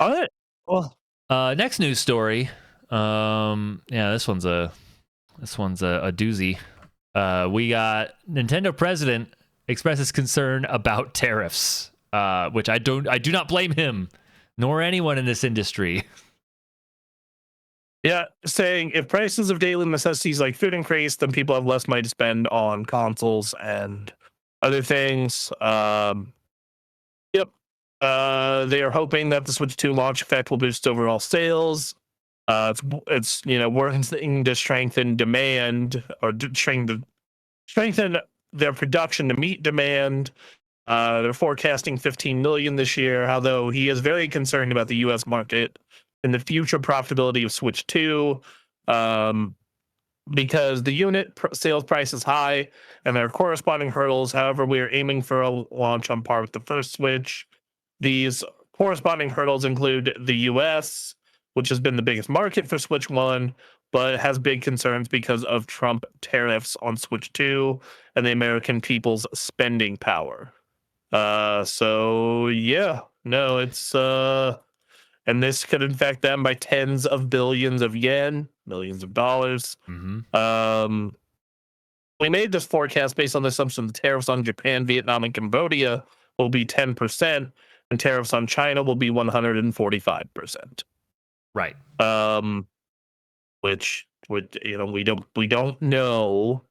All right. Well, Next news story. Yeah, this one's a doozy. We got Nintendo president expresses concern about tariffs, which I do not blame him nor anyone in this industry. yeah, saying if prices of daily necessities like food increase, then people have less money to spend on consoles and other things. Yep. They are hoping that the Switch 2 launch effect will boost overall sales. It's working to strengthen demand or strengthen their production to meet demand. They're forecasting 15 million this year, although he is very concerned about the U.S. market and the future profitability of Switch 2, um, because the unit sales price is high and there are corresponding hurdles. However, we are aiming for a launch on par with the first Switch. These corresponding hurdles include the US, which has been the biggest market for Switch 1, but has big concerns because of Trump tariffs on Switch 2 and the American people's spending power. So yeah, no, it's and this could affect them by tens of billions of yen, millions of dollars. Mm-hmm. Um, we made this forecast based on the assumption the tariffs on Japan, Vietnam, and Cambodia will be 10%, and tariffs on China will be 145%. Right. Um, which would we don't know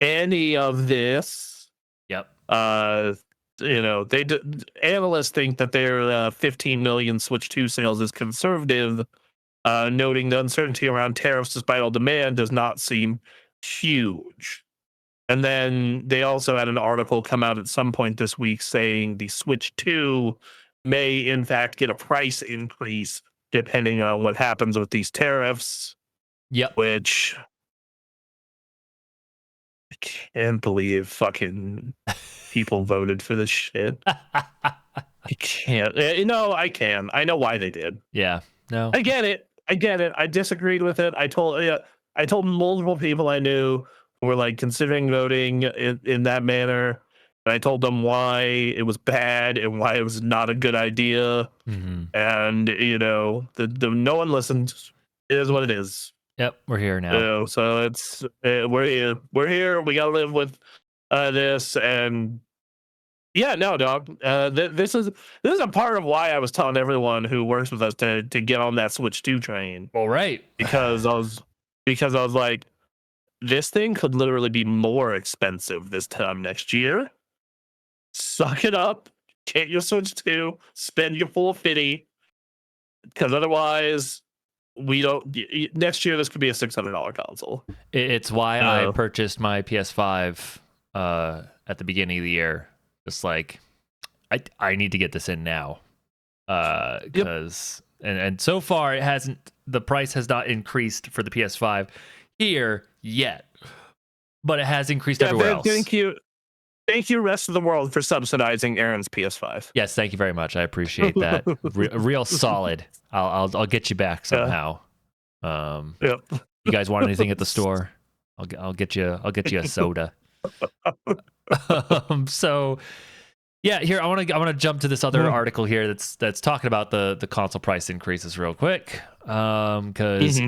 any of this. Yep. Analysts think that their 15 million Switch 2 sales is conservative, noting the uncertainty around tariffs despite all demand does not seem huge. And then they also had an article come out at some point this week saying the Switch 2 may, in fact, get a price increase depending on what happens with these tariffs, Yep. which I can't believe fucking people voted for this shit. I can't. I can. I know why they did. Yeah. No. I get it. I disagreed with it. I told multiple people I knew who were like considering voting in that manner. And I told them why it was bad and why it was not a good idea. Mm-hmm. And the no one listened. It is what it is. Yep. We're here now. So it's we're here. We're here. We gotta live with this. And yeah, no, dog. This is a part of why I was telling everyone who works with us to get on that Switch 2 train, All right. because I was like, this thing could literally be more expensive this time next year. Suck it up. Get your Switch 2. Spend your full 50, because otherwise, we don't. Next year, this could be a $600 console. It's why I purchased my PS5 at the beginning of the year. Just like I need to get this in now, because and so far it hasn't. The price has not increased for the PS5 here yet, but it has increased everywhere else. Thank you, rest of the world, for subsidizing Aaron's PS5. Yes, thank you very much. I appreciate that. Real solid. I'll get you back somehow. Yep. You guys want anything at the store? I'll get you a soda. So yeah, here I want to jump to this other article here that's talking about the console price increases real quick, because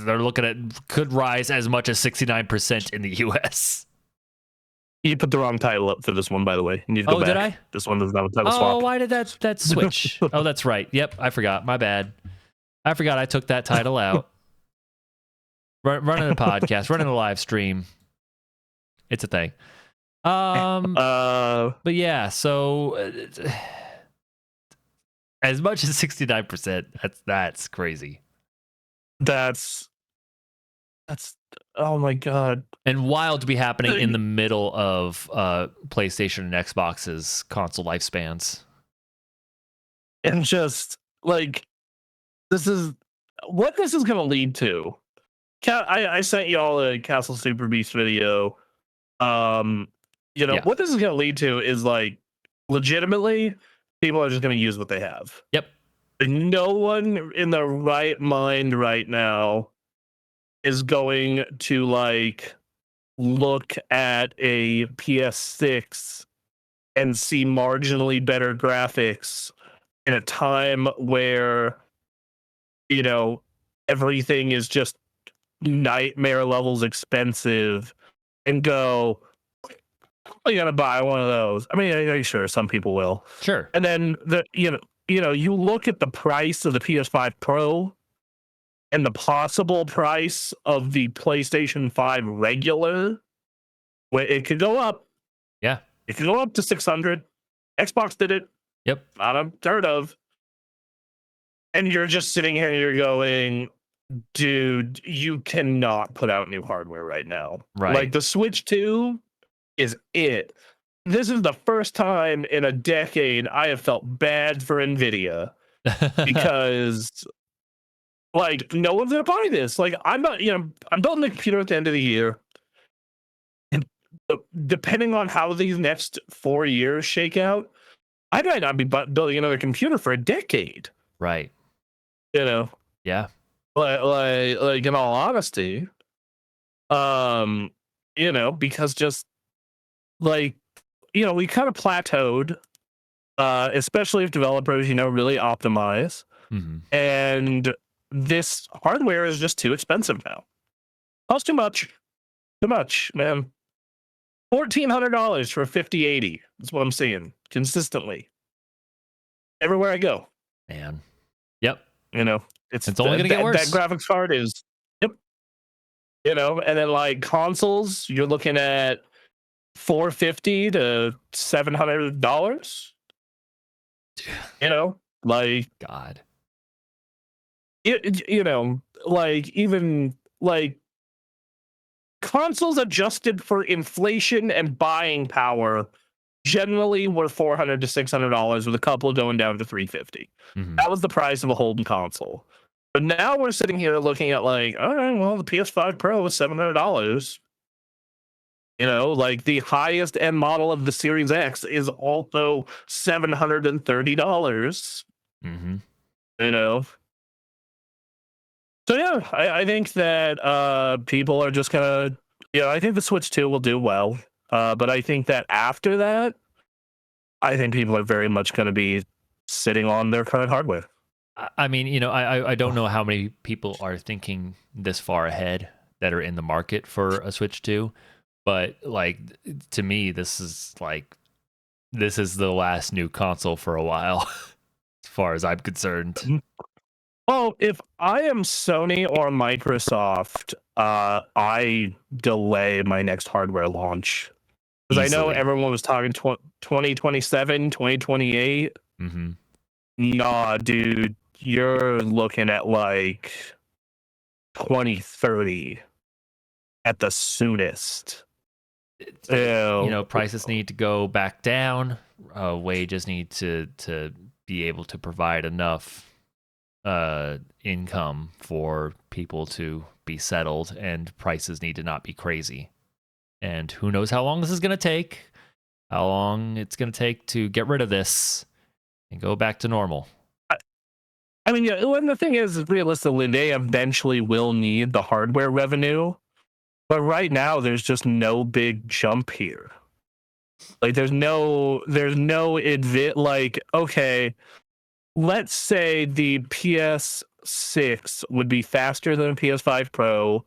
they're looking at could rise as much as 69% in the US. You put the wrong title up for this one, by the way. You need to go back. Did I? This one does not have a title swap. Oh, why did that switch? Oh, that's right. Yep, I forgot. My bad. I forgot I took that title out. Running a podcast, running a live stream. It's a thing. But yeah, so as much as 69%, that's crazy. That's oh my god. And wild to be happening in the middle of PlayStation and Xbox's console lifespans. And just like this is what this is going to lead to. I sent y'all a Castle Super Beast video. What this is going to lead to is like legitimately people are just going to use what they have. Yep. No one in the right mind right now is going to like look at a PS6 and see marginally better graphics in a time where, you know, everything is just nightmare levels expensive, and go, "Oh, you gotta buy one of those." I mean, sure, some people will. Sure. And then you look at the price of the PS5 Pro and the possible price of the PlayStation 5 regular, where it could go up. Yeah. It could go up to 600. Xbox did it. Yep. Not unheard of. And you're just sitting here and you're going, dude, you cannot put out new hardware right now. Right. Like the Switch 2 is it. This is the first time in a decade I have felt bad for Nvidia because like no one's gonna buy this. Like I'm not, I'm building the computer at the end of the year. And depending on how these next 4 years shake out, I might not be building another computer for a decade. Right. Yeah. Like in all honesty, because just like, we kind of plateaued, especially if developers, really optimize. Mm-hmm. And this hardware is just too expensive now. Costs too much, man. $1,400 for a 5080 is what I'm seeing consistently everywhere I go. Man, yep. It's only gonna get worse. That graphics card is, yep. And then like consoles, you're looking at $450 to $700. Like God. Like even like consoles adjusted for inflation and buying power generally were $400 to $600, with a couple going down to $350. Mm-hmm. That was the price of a home console. But now we're sitting here looking at like, all right, well, the PS5 Pro is $700. Like the highest end model of the Series X is also $730. Mm-hmm. So yeah, I think that people are just gonna, I think the Switch 2 will do well. But I think that after that, I think people are very much going to be sitting on their current hardware. I mean, I don't know how many people are thinking this far ahead that are in the market for a Switch 2, but like to me, this is the last new console for a while, as far as I'm concerned. Well, if I am Sony or Microsoft, I delay my next hardware launch. Because I know everyone was talking 2027, 2028. Mm-hmm. Nah, dude, you're looking at like 2030 at the soonest. Prices need to go back down. Wages need to be able to provide enough income for people to be settled, and prices need to not be crazy. And who knows how long this is going to take, how long it's going to take to get rid of this and go back to normal. I mean, yeah, and the thing is, realistically, they eventually will need the hardware revenue. But right now, there's just no big jump here. Like, there's no like, okay, let's say the PS6 would be faster than the PS5 Pro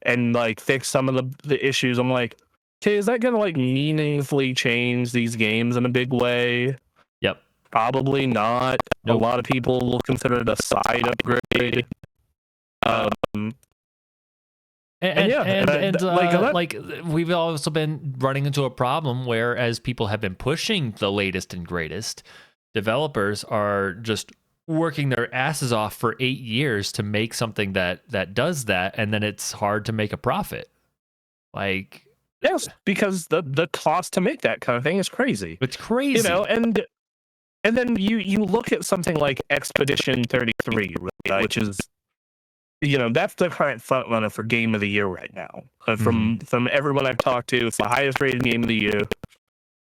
and like fix some of the issues. I'm like, okay, is that gonna like meaningfully change these games in a big way? Yep. Probably not. Nope. A lot of people will consider it a side upgrade. Like we've also been running into a problem where, as people have been pushing the latest and greatest, developers are just working their asses off for 8 years to make something that does that, and then it's hard to make a profit. Like, yes, because the cost to make that kind of thing is crazy. It's crazy. And then you look at something like Expedition 33, right, which is, that's the current front runner for Game of the Year right now. From everyone I've talked to, it's the highest rated Game of the Year.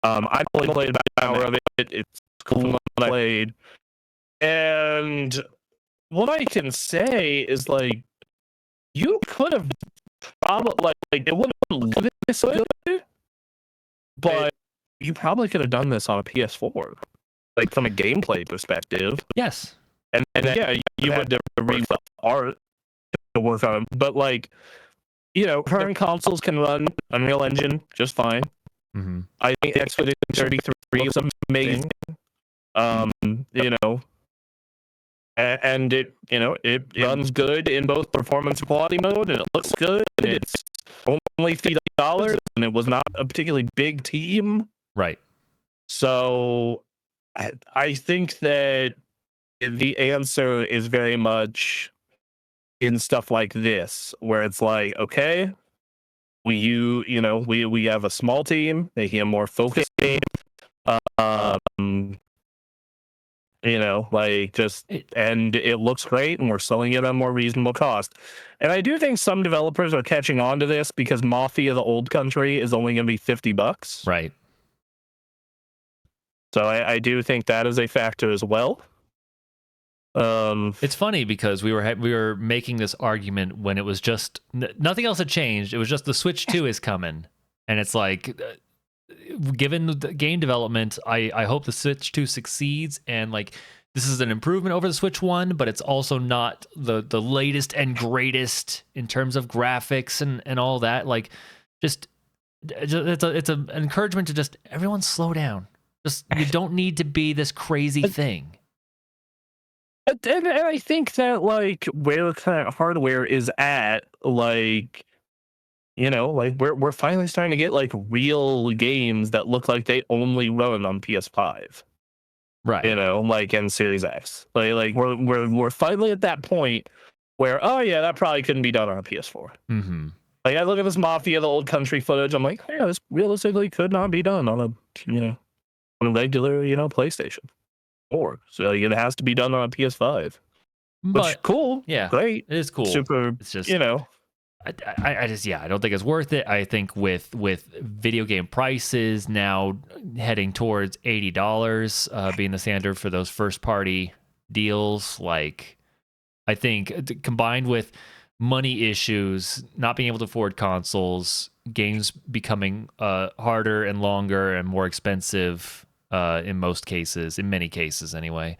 I only played about an hour of it. It's cool when I played. And what I can say is, like, you could have probably, like it wouldn't look this good, but you probably could have done this on a PS4, like from a gameplay perspective. Yes. And yeah, you had to rework the art to work on it. But like, current consoles can run Unreal Engine just fine. Mm-hmm. I think Expedition 33 is amazing. And it runs good in both performance and quality mode, and it looks good, and it's only $50, and it was not a particularly big team. Right. So I think that the answer is very much in stuff like this, where it's like, okay, we have a small team, making a more focused game. And it looks great, and we're selling it at a more reasonable cost. And I do think some developers are catching on to this, because Mafia: The Old Country is only going to be $50. Right. So I do think that is a factor as well. It's funny because we were making this argument when it was just nothing else had changed. It was just the Switch 2 is coming, and it's like, given the game development, I hope the Switch 2 succeeds, and like, this is an improvement over the Switch 1, but it's also not the latest and greatest in terms of graphics and all that. Like, it's an encouragement to just everyone slow down. Just, you don't need to be this crazy thing. And I think that, like, where the kind of hardware is at, like, like we're finally starting to get like real games that look like they only run on PS5. Right. Like in Series X. Like we're finally at that point where, oh yeah, that probably couldn't be done on a PS4. Mm-hmm. Like, I look at this Mafia: The Old Country footage, I'm like, yeah, this realistically could not be done on a regular, PlayStation 4. So it has to be done on a PS5. Which, cool. Yeah. Great. It is cool. Super. It's just, I just, I don't think it's worth it. I think with video game prices now heading towards $80 being the standard for those first party deals, like, I think combined with money issues, not being able to afford consoles, games becoming harder and longer and more expensive in most cases, in many cases anyway.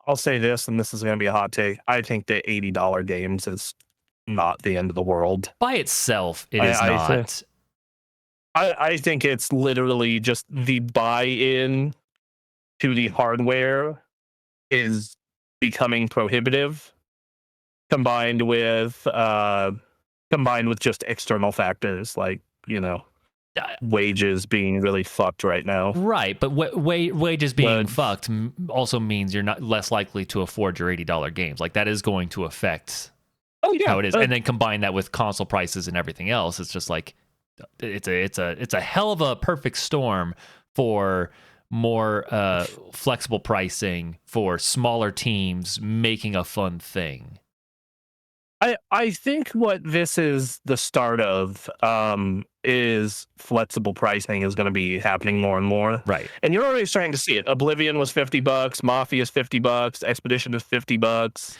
I'll say this, and this is going to be a hot take. I think the $80 games is not the end of the world. By itself, it is not. I think it's literally just the buy-in to the hardware is becoming prohibitive, combined with just external factors like, wages being really fucked right now. Right, but wages being fucked also means you're not less likely to afford your $80 games. Like, that is going to affect how it is. And then combine that with console prices and everything else, it's just like, it's a hell of a perfect storm for more flexible pricing for smaller teams making a fun thing. I think what this is the start of is flexible pricing is going to be happening more and more. Right. And you're already starting to see it. Oblivion was $50, Mafia is $50, Expedition is $50.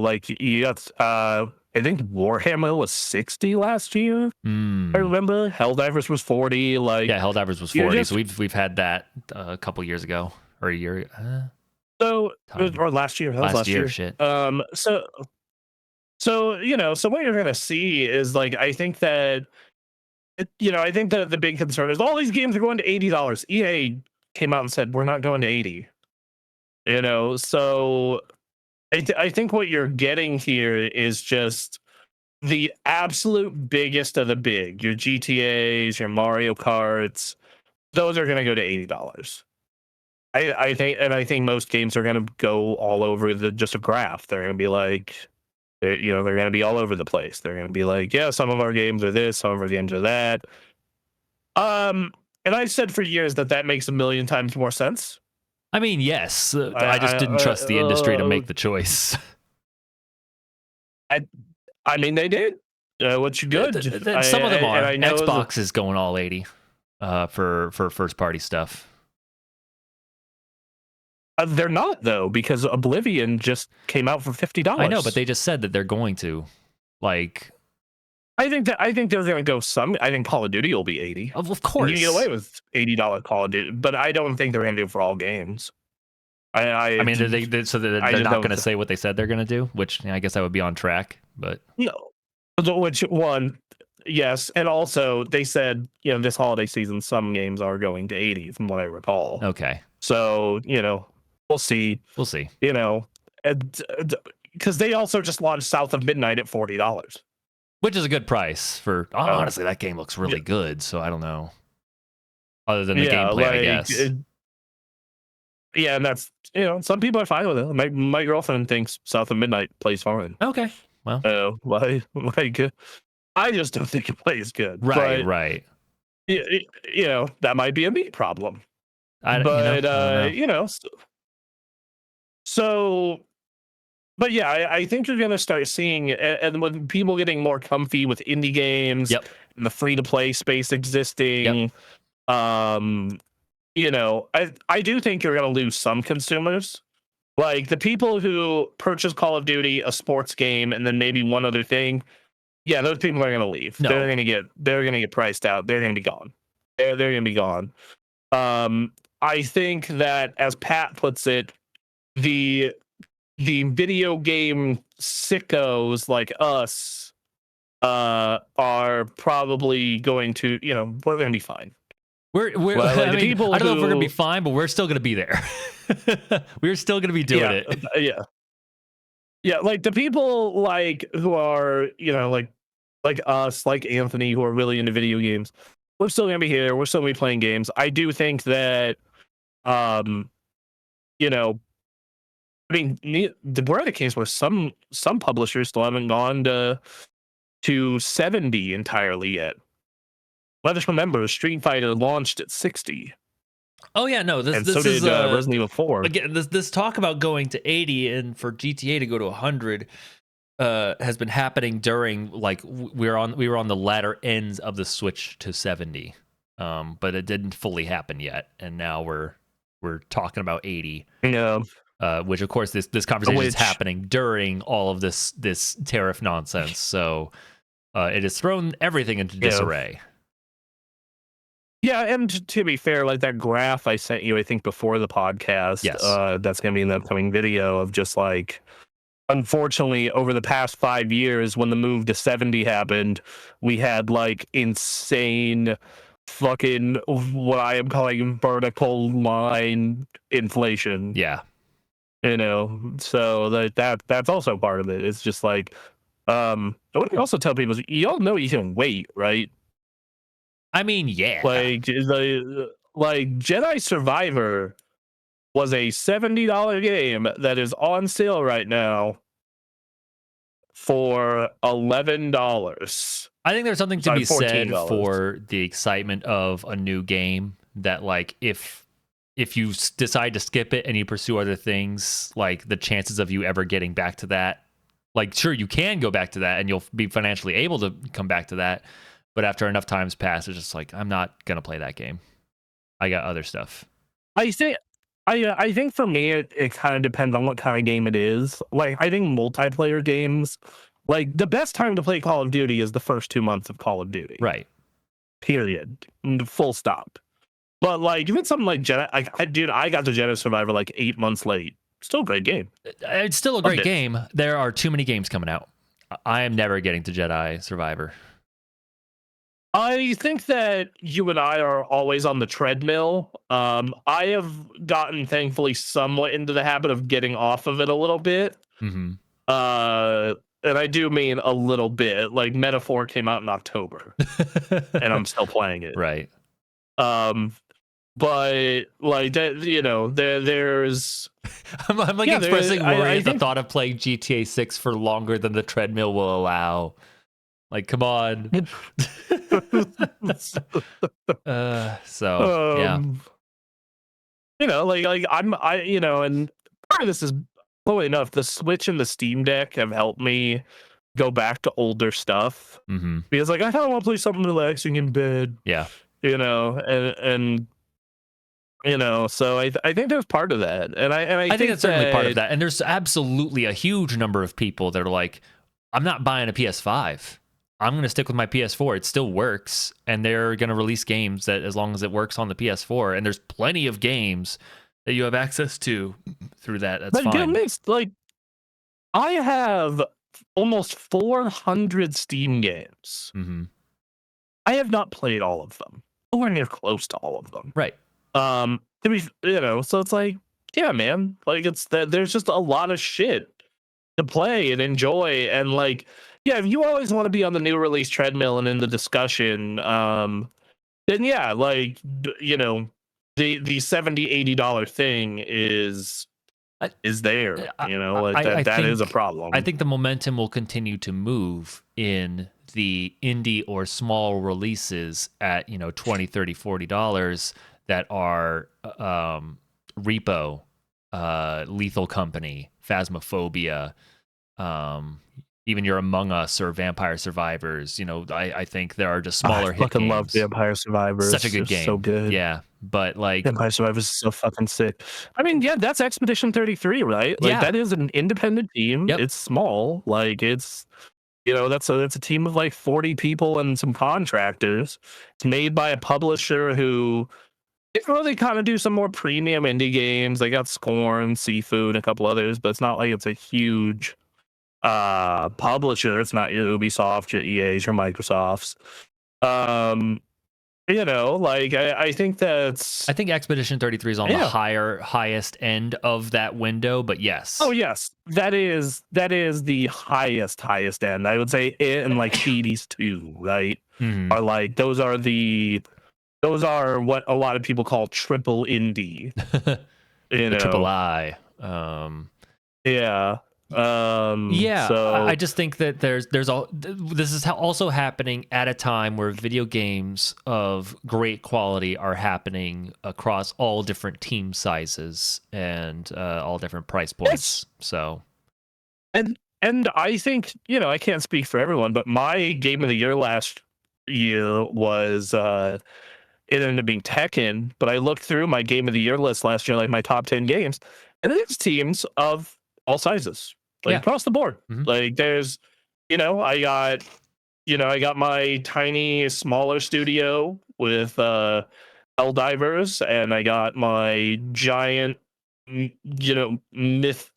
Like, you got I think Warhammer was $60 last year. I remember Helldivers was $40. Like, yeah, Helldivers was $40. So we've had that a couple years ago, or a year. Or last year. That was last year. Shit. So what you're gonna see is, like, I think that the big concern is all these games are going to $80. EA came out and said we're not going to 80. So I think what you're getting here is just the absolute biggest of the big. Your GTAs, your Mario Karts, those are gonna go to $80. I think most games are gonna go all over just a graph. They're gonna be like, they're going to be all over the place. They're going to be like, yeah, some of our games are this, some of our games are that. And I've said for years that makes a million times more sense. I mean, yes. I just didn't trust the industry to make the choice. I mean, they did. What you good? Some of them are. I know Xbox is going all 80 for first party stuff. They're not, though, because Oblivion just came out for $50. I know, but they just said that they're going to. Like, I think they're going to go some. I think Call of Duty will be 80. Of And course. you can get away with $80 Call of Duty, but I don't think they're going to do it for all games. I mean, they're not going to say what they said they're going to do, which I guess I would be on track. But no, which one? Yes, and also they said this holiday season some games are going to 80, from what I recall. Okay. So we'll see. We'll see. Because they also just launched South of Midnight at $40. Which is a good price for. Honestly, that game looks really good. So I don't know. Other than the gameplay, I guess. And that's some people are fine with it. My girlfriend thinks South of Midnight plays fine. Okay, well, I just don't think it plays good. Right, but, right. That might be a me problem. So. But yeah, I think you're going to start seeing, and with people getting more comfy with indie games, and the free-to-play space existing, I do think you're going to lose some consumers. Like the people who purchase Call of Duty, a sports game, and then maybe one other thing. Yeah, those people are going to leave. No. They're going to get priced out. They're going to be gone. They're going to be gone. I think that, as Pat puts it, the video game sickos like us are probably going to, we're going to be fine. I don't know if we're going to be fine, but we're still going to be there. We're still going to be doing it. Yeah, like the people who are, like us, like Anthony, who are really into video games, we're still going to be here. We're still going to be playing games. I do think that, I mean, we're at a case where some publishers still haven't gone to 70 entirely yet. Let us remember, Street Fighter launched at 60. Oh yeah, no, this did is Resident Evil 4. Again, this talk about going to 80 and for GTA to go to 100 has been happening during we were on the latter ends of the switch to 70, but it didn't fully happen yet, and now we're talking about 80. Yeah. Which of course this conversation is happening during all of this tariff nonsense, so it has thrown everything into disarray. Yeah, and to be fair, like that graph I sent you, I think before the podcast, that's going to be in the upcoming video of just unfortunately, over the past 5 years, when the move to 70 happened, we had insane fucking what I am calling vertical line inflation. Yeah. So that's also part of it. It's just I would also tell people, y'all know you can wait, right? I mean, yeah. Like Jedi Survivor was a $70 game that is on sale right now for $11. I think there's something to be said for the excitement of a new game that if you decide to skip it and you pursue other things, the chances of you ever getting back to that, sure, you can go back to that and you'll be financially able to come back to that. But after enough times pass, it's just I'm not going to play that game. I got other stuff. I think for me, it kind of depends on what kind of game it is. I think multiplayer games, the best time to play Call of Duty is the first 2 months of Call of Duty. Right. Period. Full stop. But even something like Jedi, I got to Jedi Survivor 8 months late. Still a great game. It's still a great game. There are too many games coming out. I am never getting to Jedi Survivor. I think that you and I are always on the treadmill. I have gotten, thankfully, somewhat into the habit of getting off of it a little bit. Mm-hmm. And I do mean a little bit. Metaphor came out in October, and I'm still playing it. Right. But there's. I'm expressing worry at the thought of playing GTA 6 for longer than the treadmill will allow. Come on. Yeah. And part of this is, funnily enough, the Switch and the Steam Deck have helped me go back to older stuff. Mm-hmm. Because I kind of want to play something relaxing in bed. Yeah. So I think there's part of that. And I think that's certainly part of that. And there's absolutely a huge number of people that are I'm not buying a PS5. I'm going to stick with my PS4. It still works, and they're going to release games that as long as it works on the PS4, and there's plenty of games that you have access to through that. That's But fine. like, I have almost 400 Steam games. Mm-hmm. I have not played all of them. Nowhere near close to all of them. Right. To be, so it's like, yeah, man, like it's that there's just a lot of shit to play and enjoy, and like, yeah, if you always want to be on the new release treadmill and in the discussion, then yeah, like, the $70-$80 thing is there, like that is a problem. I think the momentum will continue to move in the indie or small releases at $20, $30, $40 that are Repo, Lethal Company, Phasmophobia, even your Among Us or Vampire Survivors. I think there are just smaller hit games. I fucking love Vampire Survivors. Such a good game. So good. Yeah, but like Vampire Survivors is so fucking sick. I mean, yeah, that's Expedition 33, right? Like that is an independent team. Yep. It's small. Like it's that's a team of like 40 people and some contractors. It's made by a publisher who they kind of do some more premium indie games. They got Scorn, Seafood, and a couple others, but it's not like it's a huge publisher. It's not your Ubisoft, your EA's, your Microsofts. Like I think Expedition 33 is on the highest end of that window, but yes. Oh yes, that is the highest end. I would say it and like Hades 2, right? Mm-hmm. Are like those are what a lot of people call triple indie. Triple I. Yeah. So I just think that this is also happening at a time where video games of great quality are happening across all different team sizes and all different price points. Yes. So, and I think I can't speak for everyone, but my game of the year last year was it ended up being Tekken. But I looked through my game of the year list last year, like my top 10 games, and it's teams of all sizes. Across the board. Mm-hmm. Like there's, I got my tiny, smaller studio with Helldivers, and I got my giant,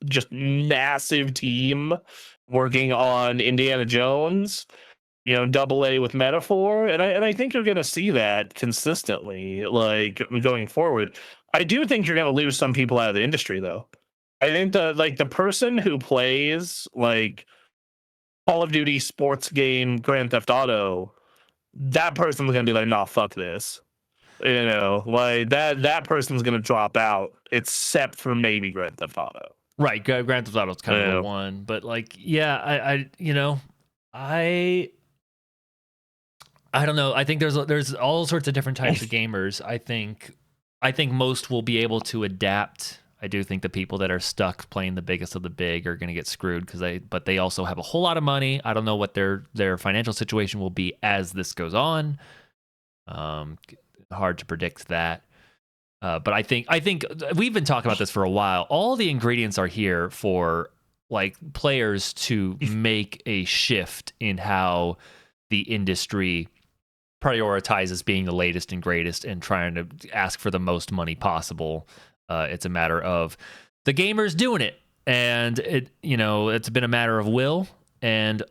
just massive team working on Indiana Jones, AA with Metaphor, and I think you're gonna see that consistently, like going forward. I do think you're gonna lose some people out of the industry, though. I think the person who plays like Call of Duty sports game Grand Theft Auto, that person's gonna be like, nah, fuck this. Like that person's gonna drop out, except for maybe Grand Theft Auto. Right, Grand Theft Auto's kind of the one, but like, yeah, I don't know. I think there's all sorts of different types of gamers. I think most will be able to adapt. I do think the people that are stuck playing the biggest of the big are going to get screwed but they also have a whole lot of money. I don't know what their financial situation will be as this goes on. Hard to predict that. But I think we've been talking about this for a while. All the ingredients are here for like players to make a shift in how the industry prioritizes being the latest and greatest and trying to ask for the most money possible. It's a matter of the gamers doing it, and it's been a matter of will, and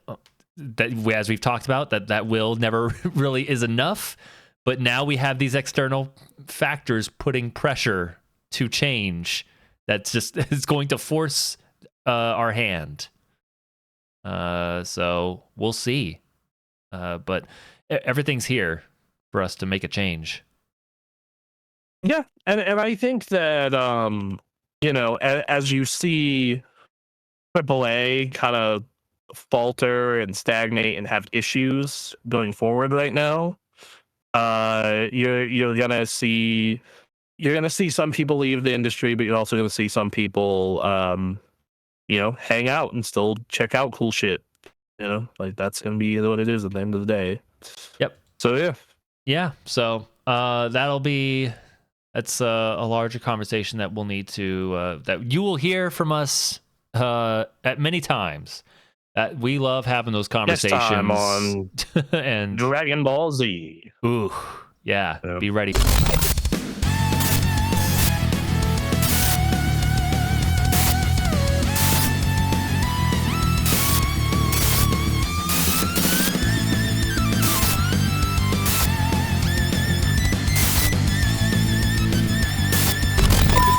that, as we've talked about, that will never really is enough. But now we have these external factors putting pressure to change. That's just is going to force our hand. So we'll see. But everything's here for us to make a change. Yeah, and I think that as you see AAA kind of falter and stagnate and have issues going forward right now, you're gonna see some people leave the industry, but you're also gonna see some people hang out and still check out cool shit. Like that's gonna be what it is at the end of the day. Yep. So yeah. So that's a larger conversation that we'll need to that you will hear from us at many times We love having those Next conversations. time on and Dragon Ball Z. ooh, yeah, Yep. be ready.